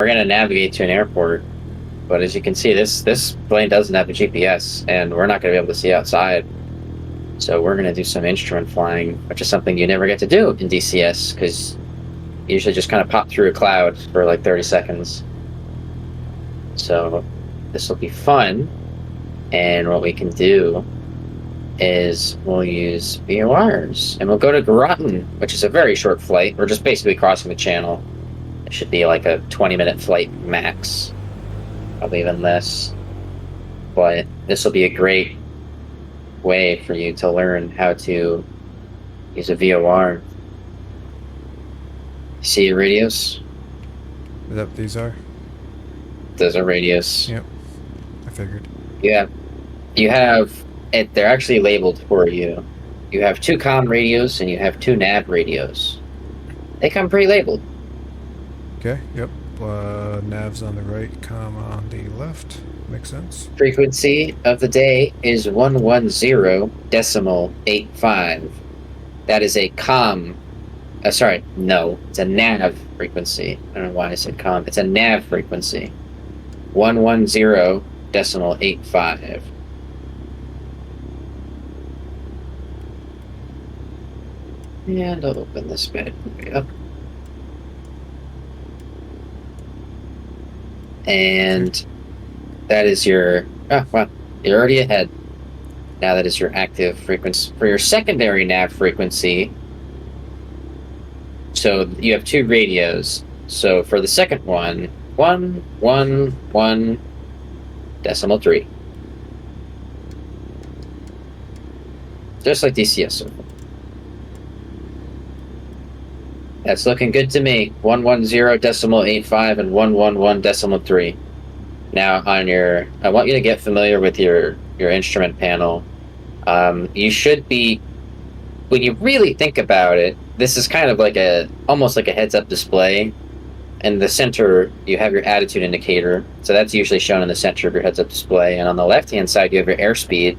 going to navigate to an airport. But as you can see, this plane doesn't have a GPS, and we're not going to be able to see outside. So we're going to do some instrument flying, which is something you never get to do in DCS, because you usually just kind of pop through a cloud for like 30 seconds. So this will be fun, and what we can do is we'll use VORs, and we'll go to Groton, which is a very short flight. We're just basically crossing the channel. It should be like a 20-minute flight max, probably even less. But this will be a great way for you to learn how to use a VOR. See your radios? Is that what these are? Those are radios. Yep, I figured. Yeah, you have it. They're actually labeled for you. You have 2 comm radios and you have 2 nav radios. They come pre-labeled. Okay, yep. Nav's on the right, comm on the left. Makes sense. Frequency of the day is 110.85. That is a comm. Sorry, no, it's a nav frequency. I don't know why I said comm. It's a nav frequency. 110.85. And I'll open this bad boy up. And that is your... Oh, wow. You're already ahead. Now that is your active frequency. For your secondary nav frequency, so you have 2 radios. So for the second one, 111.3. Just like DCS. That's looking good to me. 110.85 and 111.3. Now on your, I want you to get familiar with your instrument panel. You should be, when you really think about it, this is kind of like almost like a heads-up display. In the center, you have your attitude indicator. So that's usually shown in the center of your heads-up display. And on the left-hand side, you have your airspeed.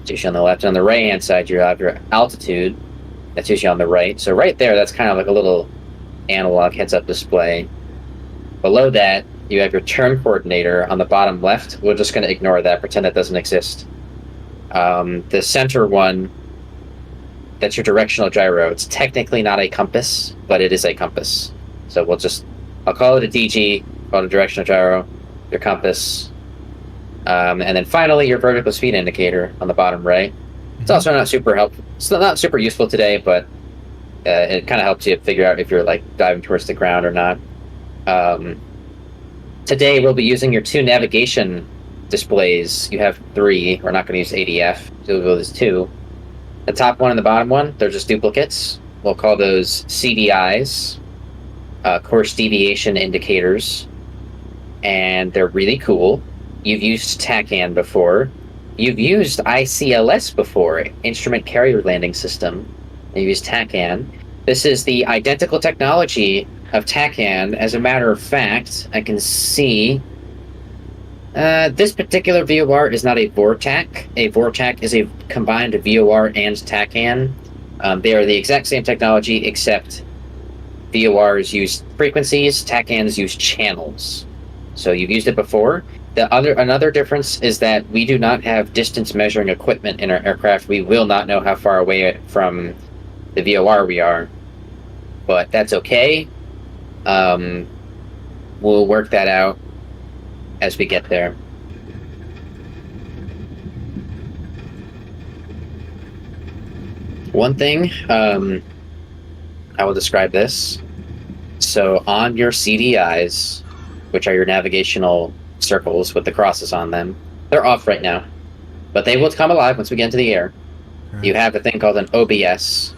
It's usually on the left. And on the right-hand side, you have your altitude. That's usually on the right. So right there, that's kind of like a little analog heads-up display. Below that, you have your turn coordinator on the bottom left. We're just going to ignore that, pretend that doesn't exist. The center one, that's your directional gyro. It's technically not a compass, but it is a compass. So I'll call it a DG, call it a directional gyro, your compass. And then finally, your vertical speed indicator on the bottom right. It's also not super helpful. It's not super useful today, but it kind of helps you figure out if you're like diving towards the ground or not. Today we'll be using your 2 navigation displays. You have 3. We're not going to use ADF, so we'll go with 2. The top one and the bottom one, they're just duplicates. We'll call those CDIs, course deviation indicators, and they're really cool. You've used TACAN before. You've used ICLS before, Instrument Carrier Landing System. You've used TACAN. This is the identical technology of TACAN. As a matter of fact, I can see this particular VOR is not a VORTAC. A VORTAC is a combined VOR and TACAN. They are the exact same technology, except VORs use frequencies, TACANs use channels. So you've used it before. Another difference is that we do not have distance measuring equipment in our aircraft. We will not know how far away from the VOR we are, but that's okay. We'll work that out as we get there. One thing, I will describe this. So on your CDIs, which are your navigational circles with the crosses on them, they're off right now, but they will come alive once we get into the air. Right. You have a thing called an OBS.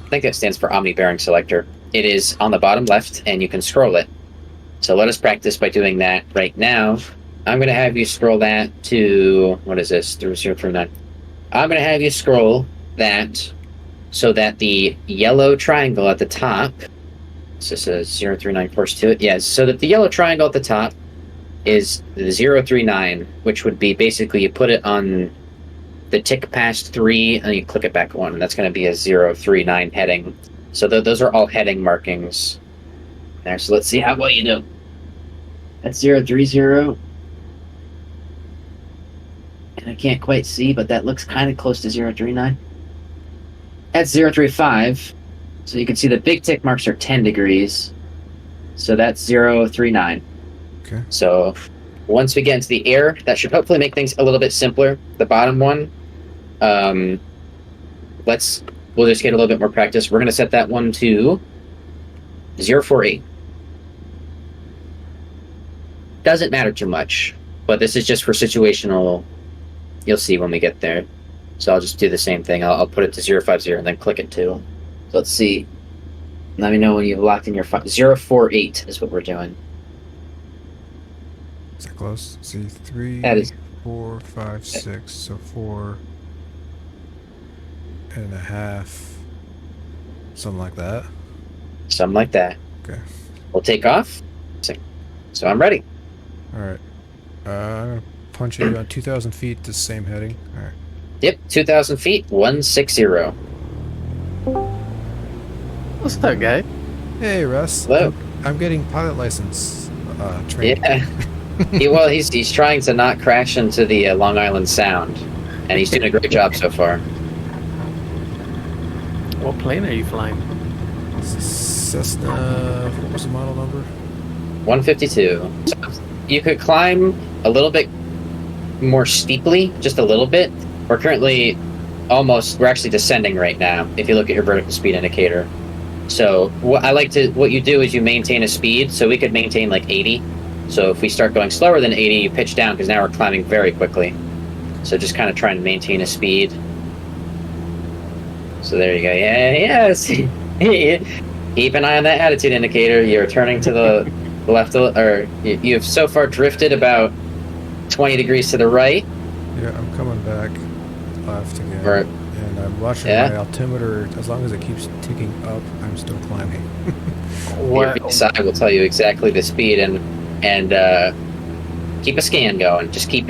I think that stands for Omni Bearing Selector. It is on the bottom left, and you can scroll it. So let us practice by doing that right now. I'm going to have you scroll that to, what is this, 039. I'm going to have you scroll that so that the yellow triangle at the top, is this a 039 course to it? Yes, so that the yellow triangle at the top is the 039, which would be basically you put it on the tick past 3 and you click it back 1, and that's going to be a 039 heading. So those are all heading markings there. So let's see how well you do. That's 030. And I can't quite see, but that looks kind of close to 039. That's 035. So you can see the big tick marks are 10 degrees. So that's 039. Okay. So once we get into the air, that should hopefully make things a little bit simpler. The bottom one, we'll just get a little bit more practice. We're going to set that one to 048. Doesn't matter too much, but this is just for situational. You'll see when we get there. So I'll just do the same thing. I'll put it to 050 and then click it too. So let's see. Let me know when you've locked in your 048 is what we're doing. Is that close? See, 3, That is 4, 5, 6. So 4.5. Something like that. something like that. Okay. We'll take off. So I'm ready. All right. I'm gonna punch you on 2,000 feet. The same heading. All right. Yep, 2,000 feet, 160. What's up, guy? Hey, Russ. Hello. I'm getting pilot license training. Yeah. He's trying to not crash into the Long Island Sound, and he's doing a great job so far. What plane are you flying? This is Cessna. What was the model number? 152. So you could climb a little bit more steeply, just a little bit. We're currently we're actually descending right now, if you look at your vertical speed indicator. So what you do is you maintain a speed, so we could maintain like 80. So if we start going slower than 80, you pitch down, because now we're climbing very quickly. So just kind of trying to maintain a speed. So there you go. Yeah, yes. Keep an eye on that attitude indicator. You're turning to the left, or you've so far drifted about 20 degrees to the right. Yeah, I'm coming back left again. Right. And I'm watching my altimeter. As long as it keeps ticking up, I'm still climbing. Your VSI will tell you exactly the speed, and keep a scan going. Just keep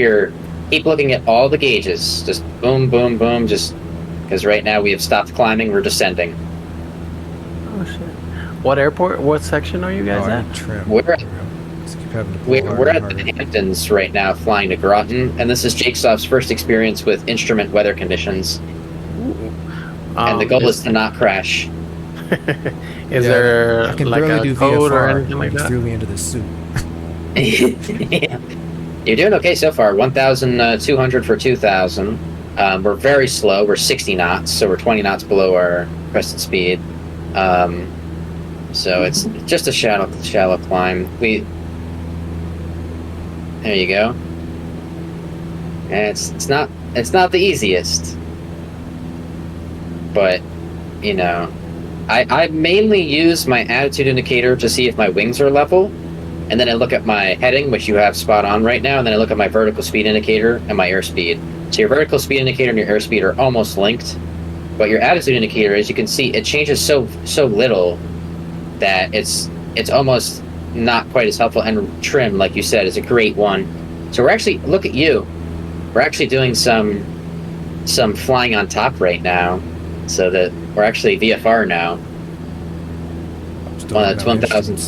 looking at all the gauges. Just boom, boom, boom. Just because right now we have stopped climbing, we're descending. Oh shit! What airport? What section are you guys at? Trim. We're at We're the Hamptons right now, flying to Groton, and this is Jakesoft's first experience with instrument weather conditions. And the goal is to not crash. Is there I can like barely a do code VFR. or anything like You that? threw me into this suit. Yeah. You're doing okay so far. 1,200 for 2,000. We're very slow. We're 60 knots, so we're 20 knots below our crested speed. So it's just a shallow climb. There you go. And it's not the easiest, but you know, I mainly use my attitude indicator to see if my wings are level, and then I look at my heading, which you have spot on right now, and then I look at my vertical speed indicator and my airspeed. So your vertical speed indicator and your airspeed are almost linked, but your attitude indicator, as you can see, it changes so little that it's almost not quite as helpful. And trim, like you said, is a great one. So we're actually, look at you, we're actually doing some flying on top right now, so that we're actually VFR now. It's 1,000.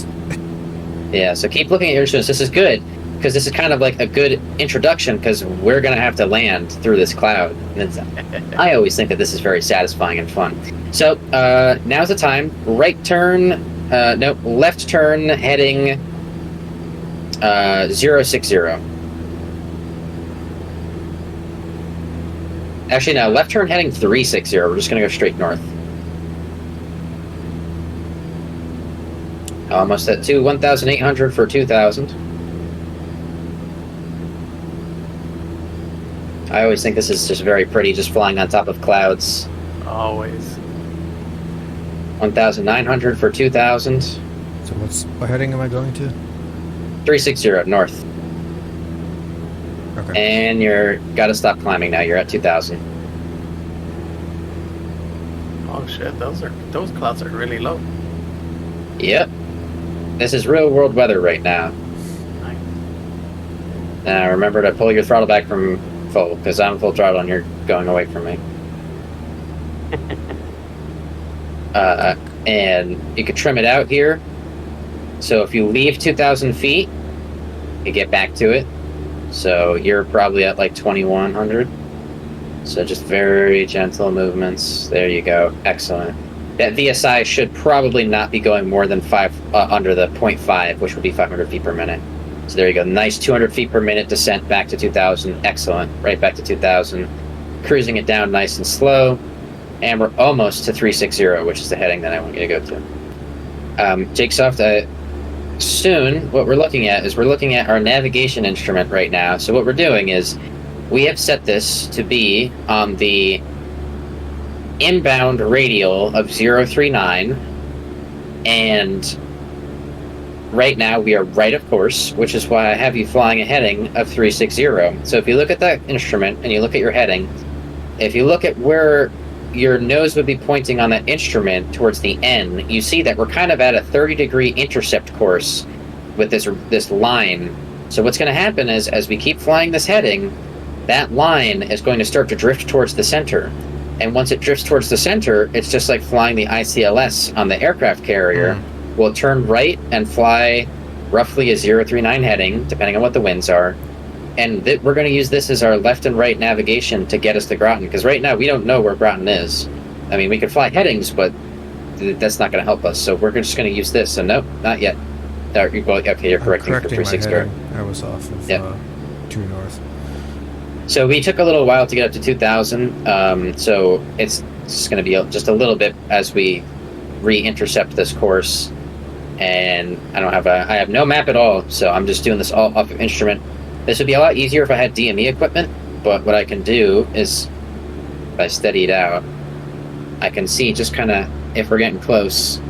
Yeah, so keep looking at your instruments. This is good, because this is kind of like a good introduction, because we're going to have to land through this cloud. And I always think that this is very satisfying and fun. So now's the time. Left turn heading 060. Actually, no, left turn heading 360. We're just going to go straight north. Almost at 1,800 for 2,000. I always think this is just very pretty, just flying on top of clouds. Always. 1,900 for 2,000. So what heading am I going to? 360 north. Okay. And you're got to stop climbing now. You're at 2,000. Oh shit! Those clouds are really low. Yep. This is real world weather right now. Nice. Now remember to pull your throttle back from full, because I'm full throttle and you're going away from me. And you could trim it out here. So if you leave 2,000 feet, you get back to it. So you're probably at like 2100. So just very gentle movements. There you go. Excellent. That VSI should probably not be going more than under the 0.5, which would be 500 feet per minute. So there you go. Nice 200 feet per minute descent back to 2000. Excellent. Right back to 2000. Cruising it down nice and slow. And we're almost to 360, which is the heading that I want you to go to. Jakesoft, soon what we're looking at is we're looking at our navigation instrument right now. So what we're doing is we have set this to be on the inbound radial of 039, and right now we are right of course, which is why I have you flying a heading of 360. So if you look at that instrument and you look at your heading, if you look at where your nose would be pointing on that instrument towards the N, you see that we're kind of at a 30-degree intercept course with this line. So what's going to happen is, as we keep flying this heading, that line is going to start to drift towards the center. And once it drifts towards the center, it's just like flying the ICLS on the aircraft carrier. We'll turn right and fly roughly a 039 heading, depending on what the winds are. And we're going to use this as our left and right navigation to get us to Groton, because right now we don't know where Groton is. I mean, we could fly headings, but that's not going to help us. So we're just going to use this. So nope, not yet. Okay, you're correcting for 360. I was off of 2 north. So we took a little while to get up to 2000. So it's just going to be just a little bit as we re-intercept this course. And I have no map at all, so I'm just doing this all off of instrument. This would be a lot easier if I had DME equipment, but what I can do is, if I steady it out, I can see just kind of if we're getting close.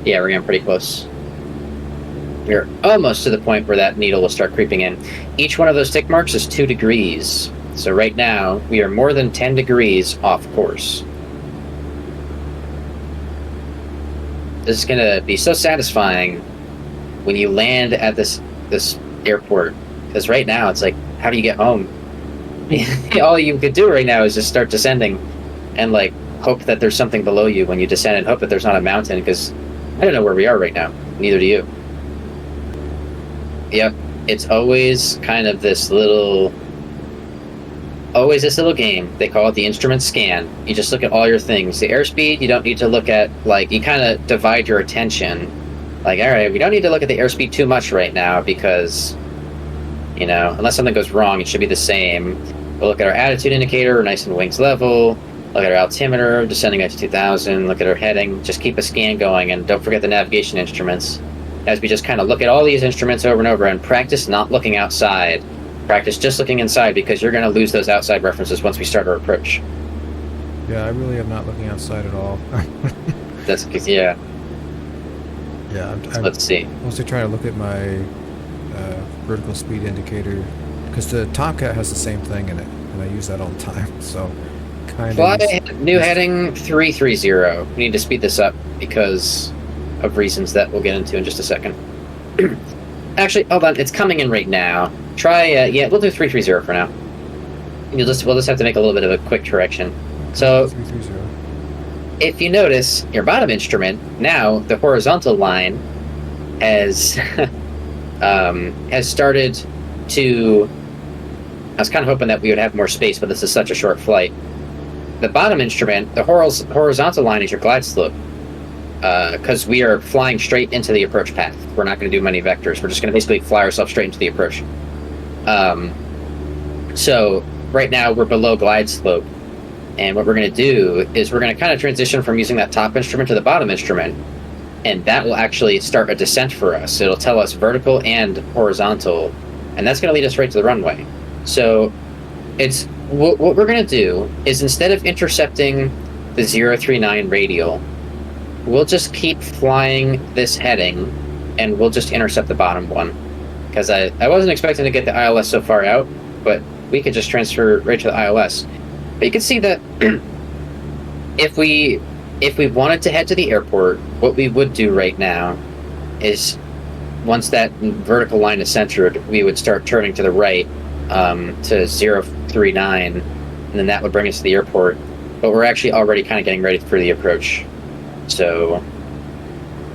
Yeah, we're getting pretty close. We're almost to the point where that needle will start creeping in. Each one of those tick marks is 2 degrees. So right now, we are more than 10 degrees off course. This is going to be so satisfying when you land at this airport, because right now it's like, how do you get home? All you could do right now is just start descending and like hope that there's something below you when you descend, and hope that there's not a mountain, because I don't know where we are right now. Neither do you. Yep, it's always kind of this little game. They call it the instrument scan. You just look at all your things. The airspeed, you don't need to look at, like, you kind of divide your attention. Like, all right, we don't need to look at the airspeed too much right now because, you know, unless something goes wrong, it should be the same. We'll look at our attitude indicator, nice and wings level. Look at our altimeter, descending at 2000. Look at our heading. Just keep a scan going, and don't forget the navigation instruments. As we just kind of look at all these instruments over and over, and practice not looking outside. Practice just looking inside, because you're going to lose those outside references once we start our approach. Yeah, I really am not looking outside at all. That's because, yeah. Yeah, Let's see. Mostly trying to look at my vertical speed indicator, because the Tomcat has the same thing in it, and I use that all the time. So, kind Fly of. new heading 330. We need to speed this up because of reasons that we'll get into in just a second. Actually, hold on. It's coming in right now. Try, yeah, we'll do 330 for now. We'll just have to make a little bit of a quick correction. So, 330. if you notice your bottom instrument, now the horizontal line has started to. I was kind of hoping that we would have more space, but this is such a short flight. The bottom instrument, the horizontal line, is your glide slope, because we are flying straight into the approach path. We're not going to do many vectors. We're just going to basically fly ourselves straight into the approach. So right now we're below glide slope. And what we're going to do is we're going to kind of transition from using that top instrument to the bottom instrument. And that will actually start a descent for us. It'll tell us vertical and horizontal. And that's going to lead us right to the runway. So it's what we're going to do is, instead of intercepting the 039 radial, we'll just keep flying this heading, and we'll just intercept the bottom one. Because I wasn't expecting to get the ILS so far out, but we could just transfer right to the ILS. But you can see that if we wanted to head to the airport, what we would do right now is, once that vertical line is centered, we would start turning to the right to 039, and then that would bring us to the airport. But we're actually already kind of getting ready for the approach. So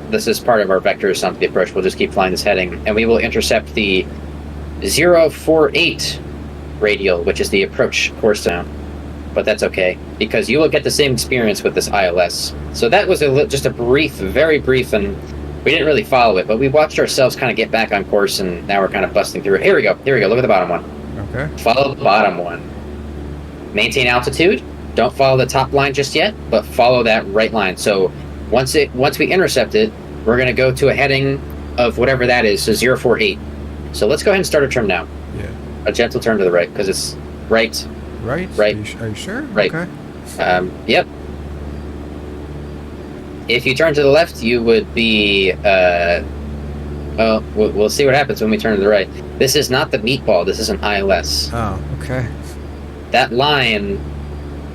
this is part of our vectors on the approach. We'll just keep flying this heading, and we will intercept the 048 radial, which is the approach course now. But that's okay, because you will get the same experience with this ILS. So that was just a brief, very brief, and we didn't really follow it, but we watched ourselves kind of get back on course, and now we're kind of busting through. Here we go, look at the bottom one. Okay. Follow the bottom one. Maintain altitude. Don't follow the top line just yet, but follow that right line. So once we intercept it, we're going to go to a heading of whatever that is, so 048. So let's go ahead and start a turn now. Yeah. A gentle turn to the right, because it's right. Right? Right. Are you sure? Right. Okay. Yep. If you turn to the left, you would be... well, we'll see what happens when we turn to the right. This is not the meatball. This is an ILS. Oh, okay. That line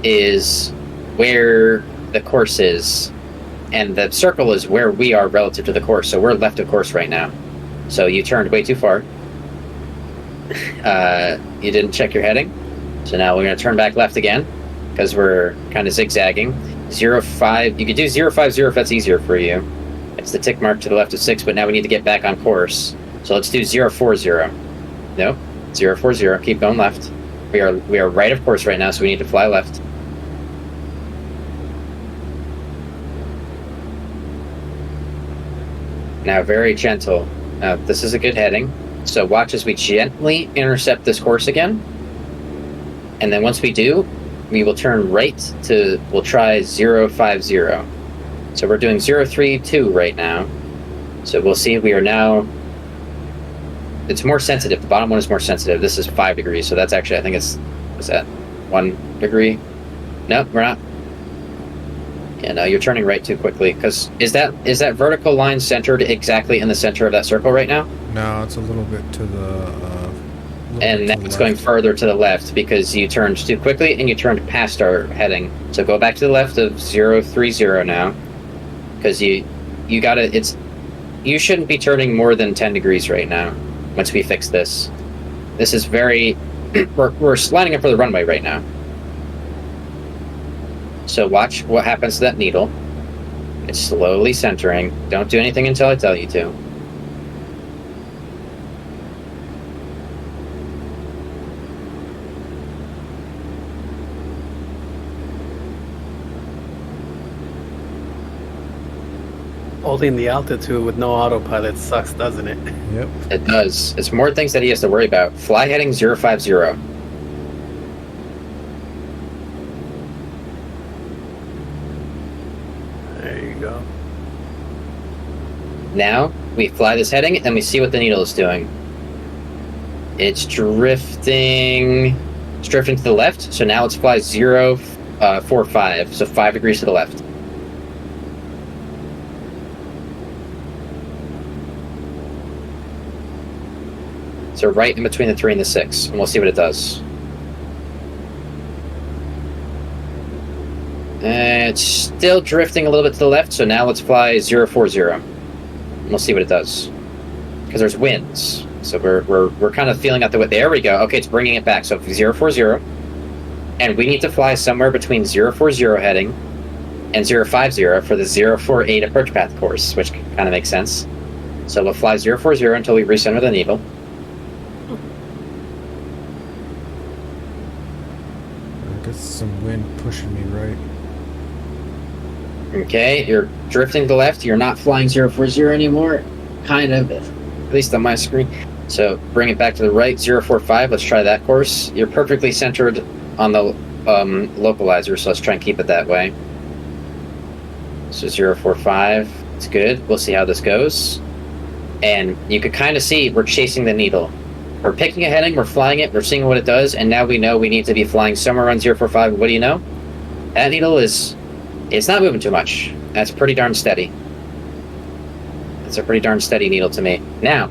is where the course is, and the circle is where we are relative to the course. So we're left of course right now. So you turned way too far. You didn't check your heading. So now we're going to turn back left again, because we're kind of zigzagging. 05, you could do 050 if that's easier for you. It's the tick mark to the left of 6, but now we need to get back on course. So let's do 040. No, 040, keep going left. We are right of course right now, so we need to fly left. Now very gentle. Now this is a good heading. So watch as we gently intercept this course again. And then once we do, we will turn right to, we'll try 050. So we're doing 032 right now. So we'll see, we are now, it's more sensitive. The bottom one is more sensitive. This is 5 degrees. So that's actually, I think it's, what's that? 1 degree? No, we're not. Yeah, no, you're turning right too quickly. Because is that vertical line centered exactly in the center of that circle right now? No, it's a little bit to the... And now it's going further to the left because you turned too quickly and you turned past our heading. So go back to the left of 030 now, because you gotta, you shouldn't be turning more than 10 degrees right now. Once we fix this, this is very, we're sliding up for the runway right now. So watch what happens to that needle. It's slowly centering. Don't do anything until I tell you to. Holding the altitude with no autopilot sucks, doesn't it? Yep. It does. It's more things that he has to worry about. Fly heading 050. There you go. Now we fly this heading and we see what the needle is doing. It's drifting. It's drifting to the left. So now let's fly 045. So 5 degrees to the left. So right in between the 3 and the 6, and we'll see what it does. It's still drifting a little bit to the left, so now let's fly 040. And we'll see what it does. Because there's winds, so we're kind of feeling out the way. There we go. Okay, it's bringing it back. So 040, and we need to fly somewhere between 040 heading and 050 for the 048 approach path course, which kind of makes sense. So we'll fly 040 until we recenter the needle. Some wind pushing me right. Okay, you're drifting to the left. You're not flying 040 anymore. Kind of, at least on my screen. So bring it back to the right, 045. Let's try that course. You're perfectly centered on the localizer, so let's try and keep it that way. So 045. It's good. We'll see how this goes. And you could kind of see we're chasing the needle. We're picking a heading, we're flying it, we're seeing what it does, and now we know we need to be flying somewhere around 045. What do you know? That needle it's not moving too much. That's pretty darn steady. It's a pretty darn steady needle to me. Now,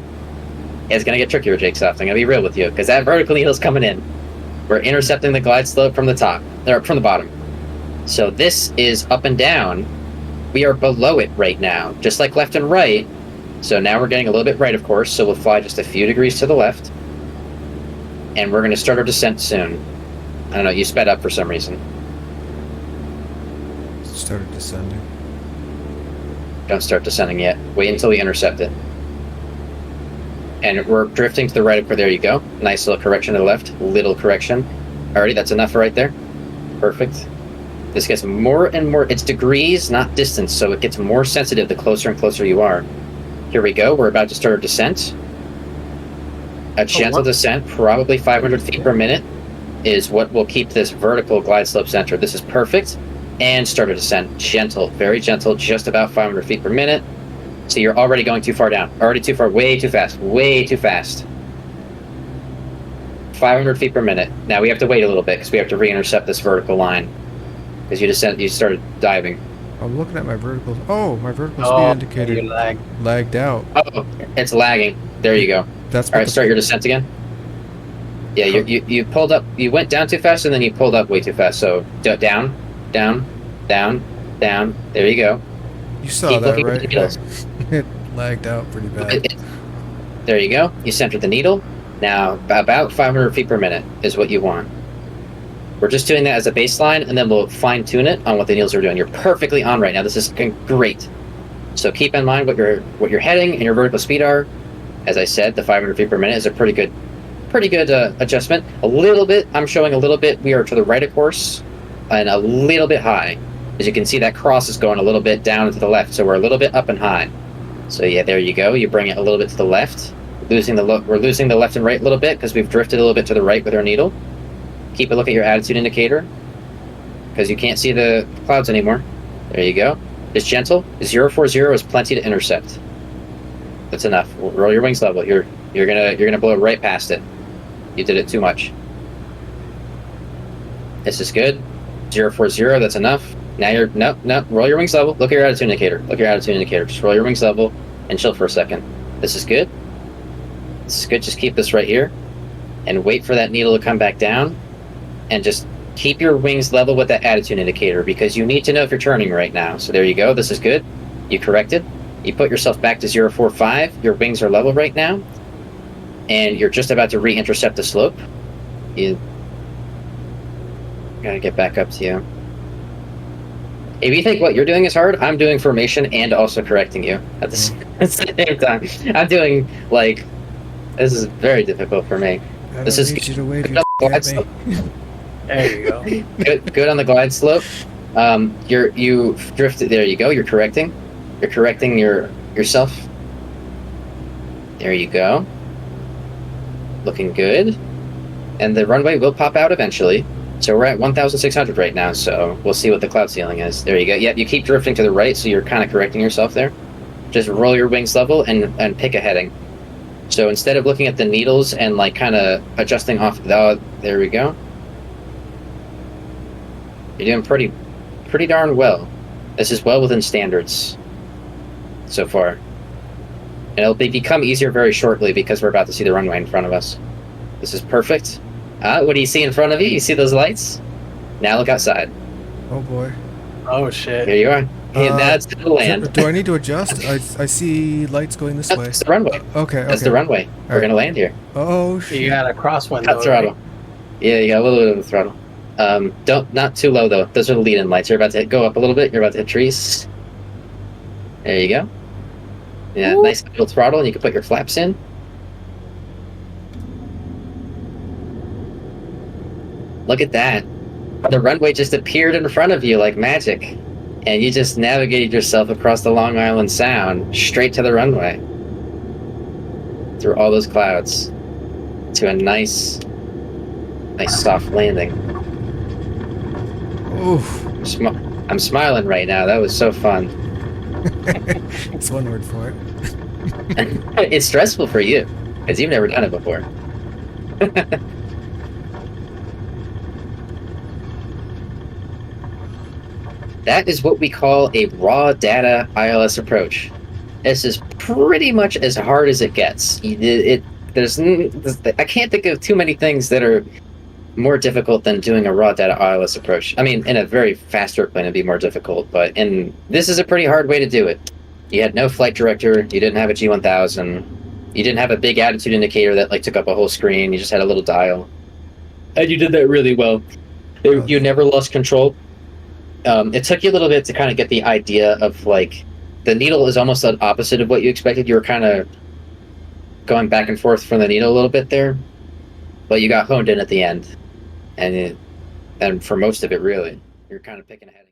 it's going to get trickier, Jake Soft. I'm going to be real with you, because that vertical needle's coming in. We're intercepting the glide slope from the top, or from the bottom. So this is up and down. We are below it right now, just like left and right. So now we're getting a little bit right, of course, so we'll fly just a few degrees to the left. And we're going to start our descent soon. I don't know, you sped up for some reason. Started descending. Don't start descending yet. Wait until we intercept it. And we're drifting to the right. There you go. Nice little correction to the left. Little correction. Alrighty, that's enough right there. Perfect. This gets more and more... It's degrees, not distance, so it gets more sensitive the closer and closer you are. Here we go. We're about to start our descent. A gentle descent, probably 500 feet per minute, is what will keep this vertical glide slope centered. This is perfect. And start a descent. Gentle, very gentle, just about 500 feet per minute. So you're already going too far down. Already too far, way too fast. Way too fast. 500 feet per minute. Now we have to wait a little bit because we have to re-intercept this vertical line. Because you started diving. I'm looking at my vertical. Oh, my vertical speed indicator lagged out. Oh, it's lagging. There you go. That's all right. Start your descent again. Yeah, you pulled up. You went down too fast, and then you pulled up way too fast. So down, down, down, down. There you go. You saw that, right? It lagged out pretty bad. There you go. You centered the needle. Now about 500 feet per minute is what you want. We're just doing that as a baseline, and then we'll fine-tune it on what the needles are doing. You're perfectly on right now. This is great. So keep in mind what your heading and your vertical speed are. As I said, the 500 feet per minute is a pretty good adjustment. A little bit, I'm showing a little bit. We are to the right of course, and a little bit high. As you can see, that cross is going a little bit down and to the left, so we're a little bit up and high. So yeah, there you go. You bring it a little bit to the left. We're losing the left and right a little bit because we've drifted a little bit to the right with our needle. Keep a look at your attitude indicator because you can't see the clouds anymore. There you go. It's gentle. 040 is plenty to intercept. That's enough. Roll your wings level. You're gonna blow right past it. You did it too much. This is good. 040. That's enough. Now no. Roll your wings level. Look at your attitude indicator. Look at your attitude indicator. Just roll your wings level and chill for a second. This is good. This is good. Just keep this right here, and wait for that needle to come back down. And just keep your wings level with that attitude indicator because you need to know if you're turning right now. So there you go. This is good. You corrected. You put yourself back to 045. Your wings are level right now. And you're just about to re-intercept the slope. You gotta get back up to you. If you think what you're doing is hard, I'm doing formation and also correcting you at the same time. I'm doing, this is very difficult for me. This is you to wave your There you go. Good on the glide slope. You drifted. There you go. You're correcting. You're correcting yourself. There you go. Looking good. And the runway will pop out eventually. So we're at 1,600 right now. So we'll see what the cloud ceiling is. There you go. Yep. You keep drifting to the right, so you're kind of correcting yourself there. Just roll your wings level and pick a heading. So instead of looking at the needles and kind of adjusting off, there we go. You're doing pretty darn well. This is well within standards so far. And it'll become easier very shortly because we're about to see the runway in front of us. This is perfect. What do you see in front of you? You see those lights? Now look outside. Oh boy. Oh shit. Here you are. Hey, that's the land. Do I need to adjust? I see lights going this way. That's the runway. Okay. That's the runway. We're going to land here. Oh shit. You got a crosswind Cut throttle. Right? Yeah, you got a little bit of the throttle. Not too low though. Those are the lead-in lights. You're about to go up a little bit. You're about to hit trees. There you go. Yeah, Ooh. Nice little throttle, and you can put your flaps in. Look at that. The runway just appeared in front of you like magic, and you just navigated yourself across the Long Island Sound straight to the runway through all those clouds to a nice soft landing. Oof. I'm smiling right now. That was so fun. It's one word for it. It's stressful for you because you've never done it before. That is what we call a raw data ILS approach. This is pretty much as hard as it gets. I can't think of too many things that are more difficult than doing a raw data ILS approach. I mean, in a very fast airplane it'd be more difficult, but this is a pretty hard way to do it. You had no flight director, you didn't have a G1000, you didn't have a big attitude indicator that took up a whole screen, you just had a little dial. And you did that really well. You never lost control. It took you a little bit to kind of get the idea of the needle is almost the opposite of what you expected. You were kind of going back and forth from the needle a little bit there, but you got honed in at the end, and for most of it, really, you're kind of picking ahead.